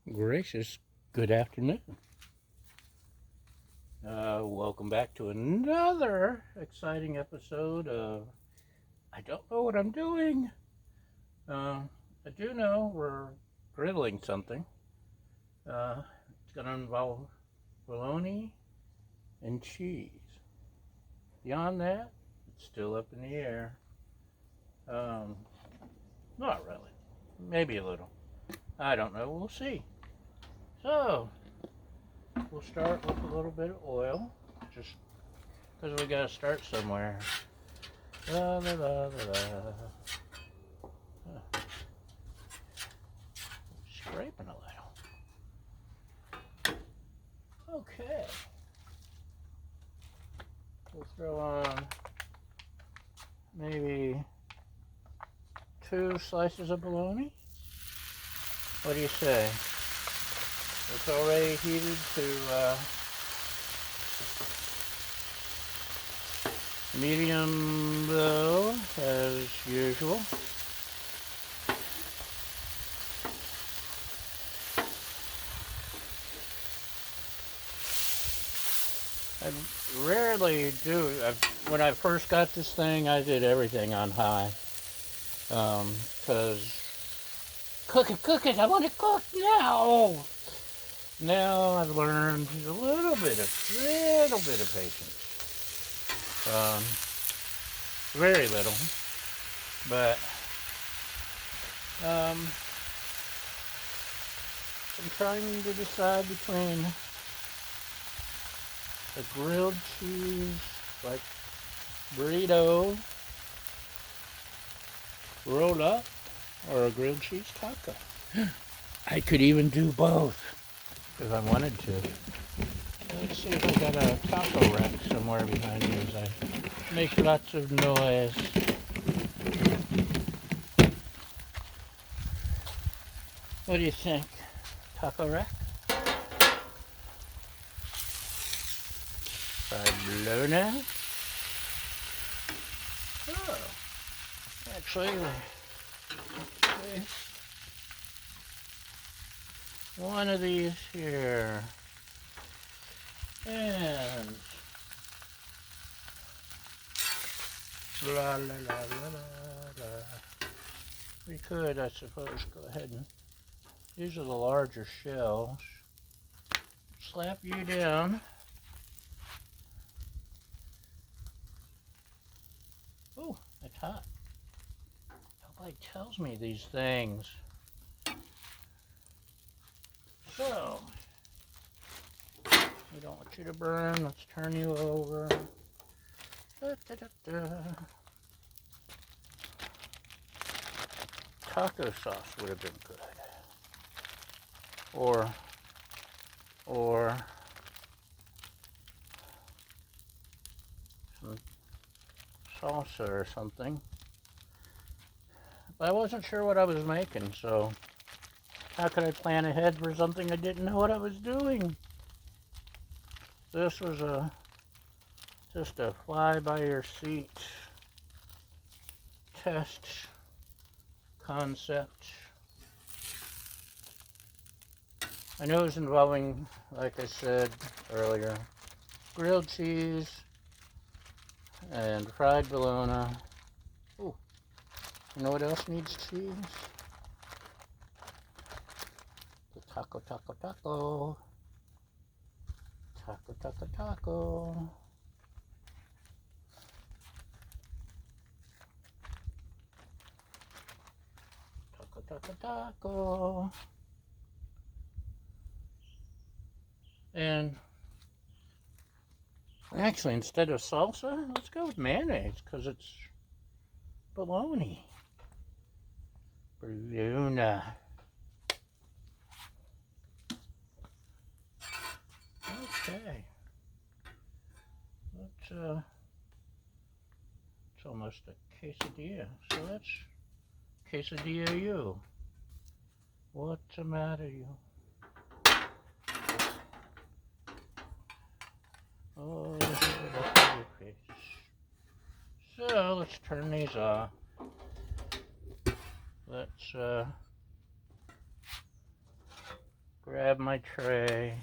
Gracious, good afternoon. Welcome back to another exciting episode of I Don't Know What I'm Doing. I do know we're griddling something. It's going to involve bologna and cheese. Beyond that, it's still up in the air. Um, Not really. Maybe a little. I don't know. We'll see. So, we'll start with a little bit of oil, just because we got to start somewhere. La, la, la, la, la. Scraping a little. Okay. We'll throw on maybe 2 slices of bologna. What do you say? It's already heated to medium low as usual. I rarely do. When I first got this thing, I did everything on high. Because cook it, I want it cooked now. Now I've learned a little bit of patience. Very little, but I'm trying to decide between a grilled cheese like burrito rolled up or a grilled cheese taco. I could even do both if I wanted to. Let's see if I got a taco rack somewhere behind me as I make lots of noise. What do you think? Taco rack? Fried bologna? Oh, actually, one of these here. And la la la la la. We could, I suppose, go ahead and these are the larger shells. Slap you down. Oh, it's hot. Nobody tells me these things. So, we don't want you to burn. Let's turn you over. Da, da, da, da. Taco sauce would have been good. Or some salsa or something. But I wasn't sure what I was making, so how could I plan ahead for something I didn't know what I was doing? This was just a fly-by-your-seat test concept. I know it's involving, like I said earlier, grilled cheese and fried bologna. Ooh, you know what else needs cheese? The taco. Taco. Taco. Taco. And actually, instead of salsa, let's go with mayonnaise because it's bologna. Bologna. Okay. It's almost a quesadilla. So that's quesadilla you. What's the matter, you? Oh, this is your face. So let's turn these off. Let's grab my tray.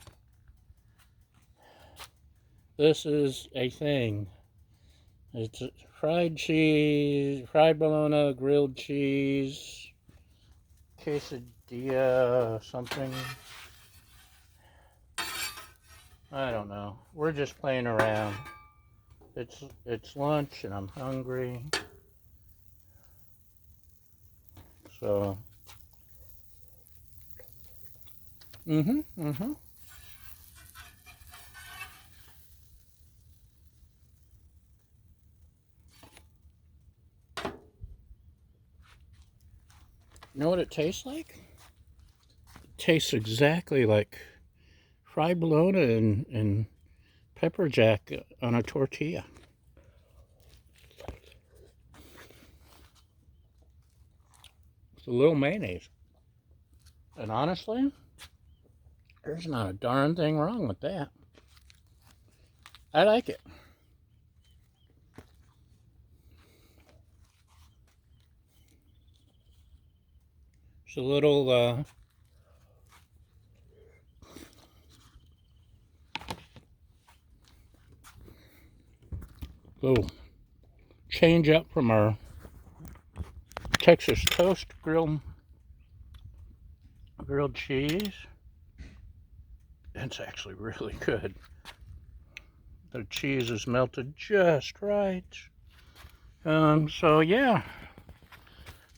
This is a thing. It's fried cheese, fried bologna, grilled cheese, quesadilla, something. I don't know. We're just playing around. It's lunch and I'm hungry. So, You know what it tastes like? It tastes exactly like fried bologna and pepper jack on a tortilla. It's a little mayonnaise. And honestly, there's not a darn thing wrong with that. I like it. It's a little change up from our Texas toast grilled cheese. It's actually really good. The cheese is melted just right. So yeah,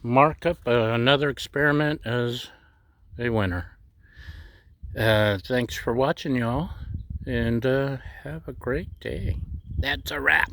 mark up another experiment as a winner. Thanks for watching, y'all, and have a great day. That's a wrap.